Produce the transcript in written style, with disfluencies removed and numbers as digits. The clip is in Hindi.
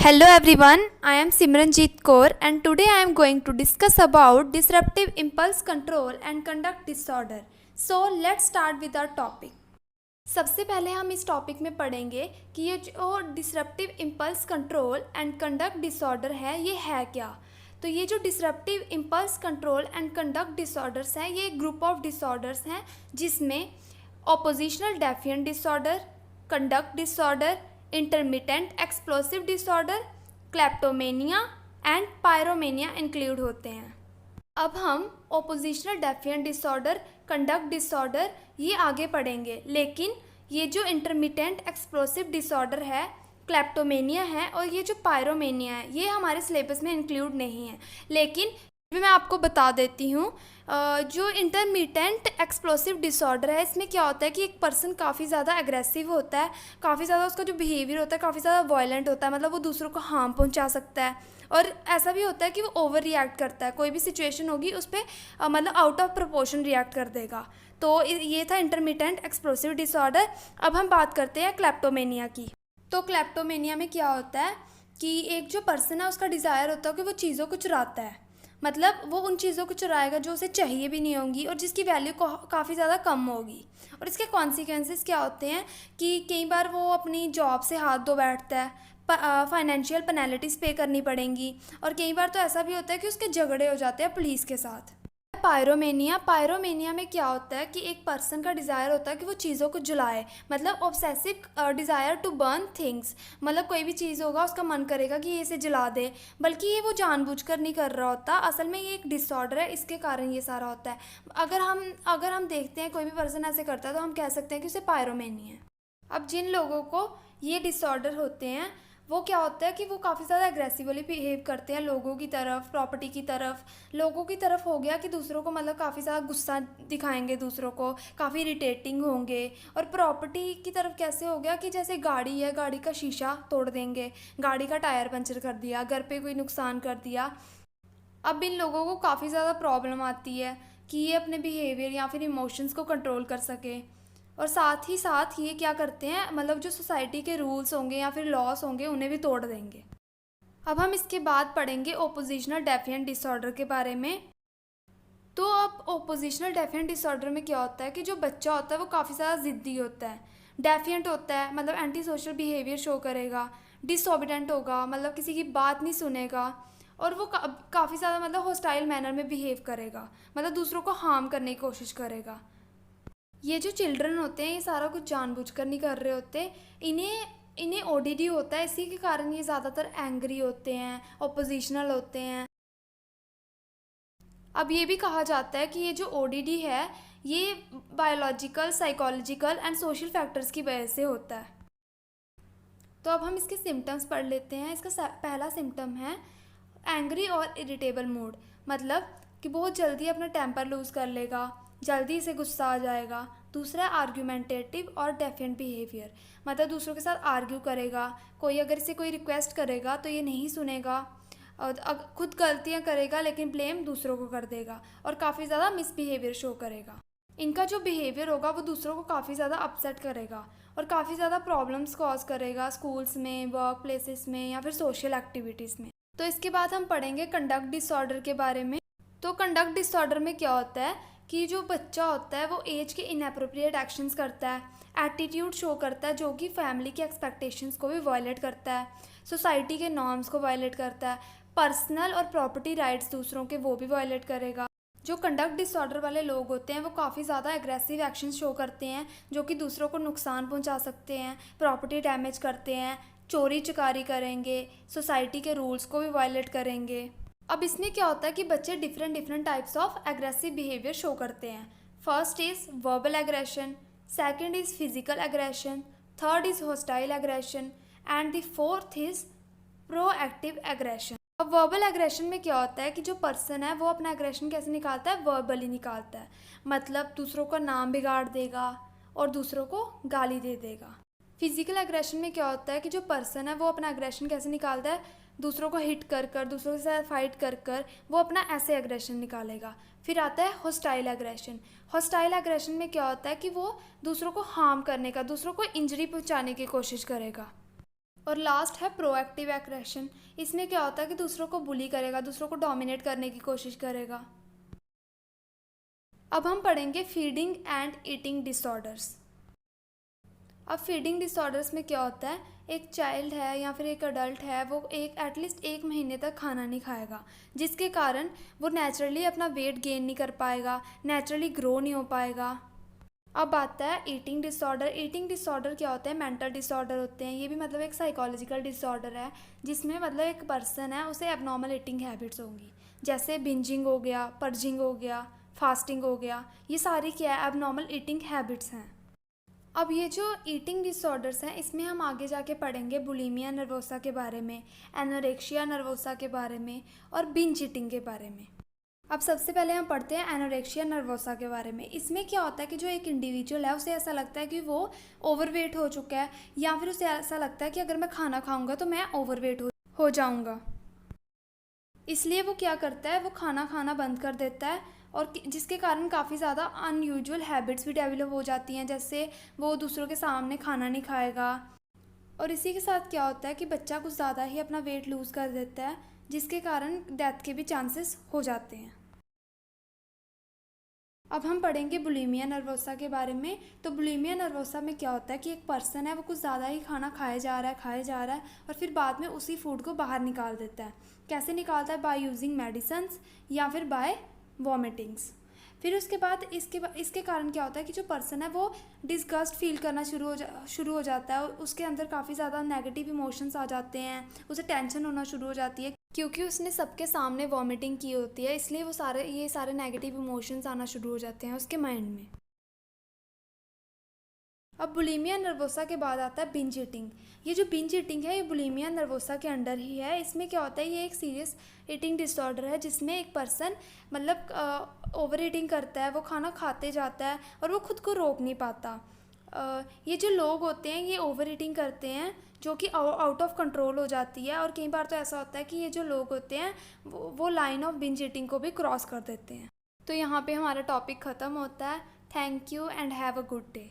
Hello everyone, I am Simranjeet Kaur and today I am going to discuss about disruptive impulse control and conduct disorder. So let's start with our topic. सबसे पहले हम इस टॉपिक में पढ़ेंगे कि ये जो disruptive impulse control and conduct disorder है ये है क्या। तो ये जो disruptive impulse control and conduct disorders हैं ये एक ग्रुप ऑफ डिसऑर्डर्स हैं जिसमें oppositional defiant disorder, conduct disorder, intermittent explosive disorder, kleptomania and pyromania include होते हैं। अब हम oppositional defiant disorder, conduct disorder ये आगे पढ़ेंगे, लेकिन ये जो इंटरमिटेंट एक्सप्लोसिव डिसऑर्डर है, क्लेप्टोमेनिया है और ये जो पायरोमेनिया है ये हमारे सिलेबस में इंक्लूड नहीं है। लेकिन भी मैं आपको बता देती हूँ, जो इंटरमिटेंट एक्सप्लोसिव डिसऑर्डर है इसमें क्या होता है कि एक पर्सन काफ़ी ज़्यादा एग्रेसिव होता है, काफ़ी ज़्यादा उसका जो बिहेवियर होता है काफ़ी ज़्यादा वायलेंट होता है, मतलब वो दूसरों को हार्म पहुंचा सकता है। और ऐसा भी होता है कि वो ओवर रिएक्ट करता है, कोई भी सिचुएशन होगी उस पर मतलब आउट ऑफ प्रोपोर्शन रिएक्ट कर देगा। तो ये था इंटरमिटेंट एक्सप्लोसिव डिसऑर्डर। अब हम बात करते हैं क्लेप्टोमेनिया की। तो क्लेप्टोमेनिया में क्या होता है कि एक जो पर्सन है उसका डिज़ायर होता है कि वो चीज़ों को चुराता है, मतलब वो उन चीज़ों को चुराएगा जो उसे चाहिए भी नहीं होंगी और जिसकी वैल्यू काफ़ी ज़्यादा कम होगी। और इसके कॉन्सिक्वेंसेस क्या होते हैं कि कई बार वो अपनी जॉब से हाथ धो बैठता है, फाइनेंशियल पेनल्टीज़ पे करनी पड़ेंगी, और कई बार तो ऐसा भी होता है कि उसके झगड़े हो जाते हैं पुलिस के साथ। पायरोमेनिया में क्या होता है कि एक पर्सन का डिज़ायर होता है कि वो चीज़ों को जलाए, मतलब obsessive desire to burn things, मतलब कोई भी चीज़ होगा उसका मन करेगा कि ये इसे जला दे, बल्कि ये वो जानबूझकर नहीं कर रहा होता, असल में ये एक डिसऑर्डर है, इसके कारण ये सारा होता है। अगर हम देखते हैं कोई भी पर्सन ऐसे करता है तो हम कह सकते हैं कि उसे पायरोमेनिया है। अब जिन लोगों को ये डिसऑर्डर होते हैं वो क्या होता है कि वो काफ़ी ज़्यादा एग्रेसिवली बिहेव करते हैं लोगों की तरफ, प्रॉपर्टी की तरफ। लोगों की तरफ हो गया कि दूसरों को मतलब काफ़ी ज़्यादा गुस्सा दिखाएंगे, दूसरों को काफ़ी इरिटेटिंग होंगे। और प्रॉपर्टी की तरफ कैसे हो गया कि जैसे गाड़ी है, गाड़ी का शीशा तोड़ देंगे, गाड़ी का टायर पंचर कर दिया, घर पे कोई नुकसान कर दिया। अब इन लोगों को काफ़ी ज़्यादा प्रॉब्लम आती है कि ये अपने बिहेवियर या फिर इमोशंस को कंट्रोल कर सके, और साथ ही साथ ये क्या करते हैं, मतलब जो सोसाइटी के रूल्स होंगे या फिर लॉस होंगे उन्हें भी तोड़ देंगे। अब हम इसके बाद पढ़ेंगे ओपोजिशनल डेफिएंट डिसऑर्डर के बारे में। तो अब ओपोजिशनल डेफिएंट डिसऑर्डर में क्या होता है कि जो बच्चा होता है वो काफ़ी ज़्यादा ज़िद्दी होता है, डेफिएंट होता है, मतलब एंटी सोशल बिहेवियर शो करेगा, डिसओबीडेंट होगा, मतलब किसी की बात नहीं सुनेगा, और वो काफ़ी ज़्यादा मतलब हॉस्टाइल मैनर में बिहेव करेगा, मतलब दूसरों को हार्म करने की कोशिश करेगा। ये जो चिल्ड्रन होते हैं ये सारा कुछ जानबूझकर नहीं कर रहे होते, इन्हें ओडीडी होता है, इसी के कारण ये ज़्यादातर एंग्री होते हैं, ऑपोजिशनल होते हैं। अब ये भी कहा जाता है कि ये जो ओडीडी है ये biological, psychological and social factors की वजह से होता है। तो अब हम इसके सिम्टम्स पढ़ लेते हैं। इसका पहला सिम्टम है एंग्री और इरिटेबल मूड, मतलब कि बहुत जल्दी अपना टेम्पर लूज़ कर लेगा, जल्दी से गुस्सा आ जाएगा। दूसरा आर्ग्यूमेंटेटिव और डेफिएंट बिहेवियर, मतलब दूसरों के साथ आर्ग्यू करेगा, कोई अगर इसे कोई रिक्वेस्ट करेगा तो ये नहीं सुनेगा, और खुद गलतियाँ करेगा लेकिन ब्लेम दूसरों को कर देगा, और काफ़ी ज़्यादा मिसबिहेवियर शो करेगा। इनका जो बिहेवियर होगा वो दूसरों को काफ़ी ज़्यादा अपसेट करेगा और काफ़ी ज़्यादा प्रॉब्लम्स कॉज करेगा स्कूल्स में, वर्क प्लेसेस में या फिर सोशल एक्टिविटीज़ में। तो इसके बाद हम पढ़ेंगे कंडक्ट डिसऑर्डर के बारे में। तो कंडक्ट डिसऑर्डर में क्या होता है कि जो बच्चा होता है वो एज के इनएप्रोप्रिएट एक्शंस करता है, एटीट्यूड शो करता है जो कि फैमिली के एक्सपेक्टेशंस को भी वायलेट करता है, सोसाइटी के नॉर्म्स को वायलेट करता है, पर्सनल और प्रॉपर्टी राइट्स दूसरों के वो भी वायलेट करेगा। जो कंडक्ट डिसऑर्डर वाले लोग होते हैं वो काफ़ी ज़्यादा एग्रेसिव एक्शंस शो करते हैं जो कि दूसरों को नुकसान पहुंचा सकते हैं, प्रॉपर्टी डैमेज करते हैं, चोरी चकारी करेंगे, सोसाइटी के रूल्स को भी वायलेट करेंगे। अब इसमें क्या होता है कि बच्चे different types of aggressive behaviour show करते हैं। First is verbal aggression, second is physical aggression, third is hostile aggression and the fourth is proactive aggression. अब वर्बल एग्रेशन में क्या होता है कि जो पर्सन है वो अपना एग्रेशन कैसे निकालता है, वर्बली निकालता है, मतलब दूसरों का नाम बिगाड़ देगा और दूसरों को गाली दे देगा। फिजिकल एग्रेशन में क्या होता है कि जो पर्सन है वो अपना एग्रेशन कैसे निकालता है, दूसरों को हिट कर कर, दूसरों के साथ फाइट कर कर वो अपना ऐसे एग्रेशन निकालेगा। फिर आता है हॉस्टाइल एग्रेशन। हॉस्टाइल एग्रेशन में क्या होता है कि वो दूसरों को हार्म करने का, दूसरों को इंजरी पहुंचाने की कोशिश करेगा। और लास्ट है प्रोएक्टिव एग्रेशन। इसमें क्या होता है कि दूसरों को बुली करेगा, दूसरों को डोमिनेट करने की कोशिश करेगा। अब हम पढ़ेंगे फीडिंग एंड ईटिंग डिसऑर्डर्स। अब फीडिंग डिसऑर्डर्स में क्या होता है, एक चाइल्ड है या फिर एक अडल्ट है, वो एटलीस्ट 1 महीने तक खाना नहीं खाएगा, जिसके कारण वो नेचुरली अपना वेट गेन नहीं कर पाएगा, नेचुरली ग्रो नहीं हो पाएगा। अब आता है ईटिंग डिसऑर्डर। ईटिंग डिसऑर्डर क्या होते हैं, मेंटल डिसऑर्डर होते हैं। ये भी मतलब एक साइकोलॉजिकल डिसऑर्डर है, जिसमें मतलब एक पर्सन है उसे एबनॉर्मल ईटिंग हैबिट्स होंगी, जैसे बिंजिंग हो गया, पर्जिंग हो गया, फास्टिंग हो गया। ये सारी क्या है, एबनॉर्मल ईटिंग हैबिट्स हैं। अब ये जो ईटिंग डिसऑर्डर्स हैं, इसमें हम आगे जाके पढ़ेंगे बुलिमिया नर्वोसा के बारे में, एनोरेक्सिया नर्वोसा के बारे में और बिंज ईटिंग के बारे में। अब सबसे पहले हम पढ़ते हैं एनोरेक्सिया नर्वोसा के बारे में। इसमें क्या होता है कि जो एक इंडिविजुअल है उसे ऐसा लगता है कि वो ओवरवेट हो चुका है, या फिर उसे ऐसा लगता है कि अगर मैं खाना खाऊंगा तो मैं ओवरवेट हो जाऊंगा। इसलिए वो क्या करता है, वो खाना खाना बंद कर देता है, और जिसके कारण काफ़ी ज़्यादा अनयूजुअल हैबिट्स भी डेवलप हो जाती हैं, जैसे वो दूसरों के सामने खाना नहीं खाएगा। और इसी के साथ क्या होता है कि बच्चा कुछ ज़्यादा ही अपना वेट लूज़ कर देता है, जिसके कारण डेथ के भी चांसेस हो जाते हैं। अब हम पढ़ेंगे बुलिमिया नर्वोसा के बारे में। तो बुलिमिया नर्वोसा में क्या होता है कि एक पर्सन है, वो कुछ ज़्यादा ही खाना खाए जा रहा है और फिर बाद में उसी फूड को बाहर निकाल देता है। कैसे निकालता है, बाय यूजिंग मेडिसन्स या फिर बाय वॉमिटिंग्स। फिर उसके बाद इसके कारण क्या होता है कि जो पर्सन है वो डिस्गस्ट फील करना शुरू हो जाता है, और उसके अंदर काफ़ी ज़्यादा नेगेटिव इमोशंस आ जाते हैं, उसे टेंशन होना शुरू हो जाती है, क्योंकि उसने सबके सामने वॉमिटिंग की होती है, इसलिए वो ये सारे नेगेटिव इमोशंस आना शुरू हो जाते हैं उसके माइंड में। अब बुलिमिया नर्वोसा के बाद आता है बिंज ईटिंग। ये जो बिंज ईटिंग है, ये बुलिमिया नर्वोसा के अंडर ही है। इसमें क्या होता है, ये एक सीरियस ईटिंग डिसऑर्डर है, जिसमें एक पर्सन मतलब ओवर ईटिंग करता है, वो खाना खाते जाता है और वो खुद को रोक नहीं पाता। ये जो लोग होते हैं, ये ओवर ईटिंग करते हैं, जो कि आउट ऑफ कंट्रोल हो जाती है, और कई बार तो ऐसा होता है कि ये जो लोग होते हैं वो लाइन ऑफ बिंज ईटिंग को भी क्रॉस कर देते हैं। तो यहाँ पे हमारा टॉपिक ख़त्म होता है। Thank you and have a good day.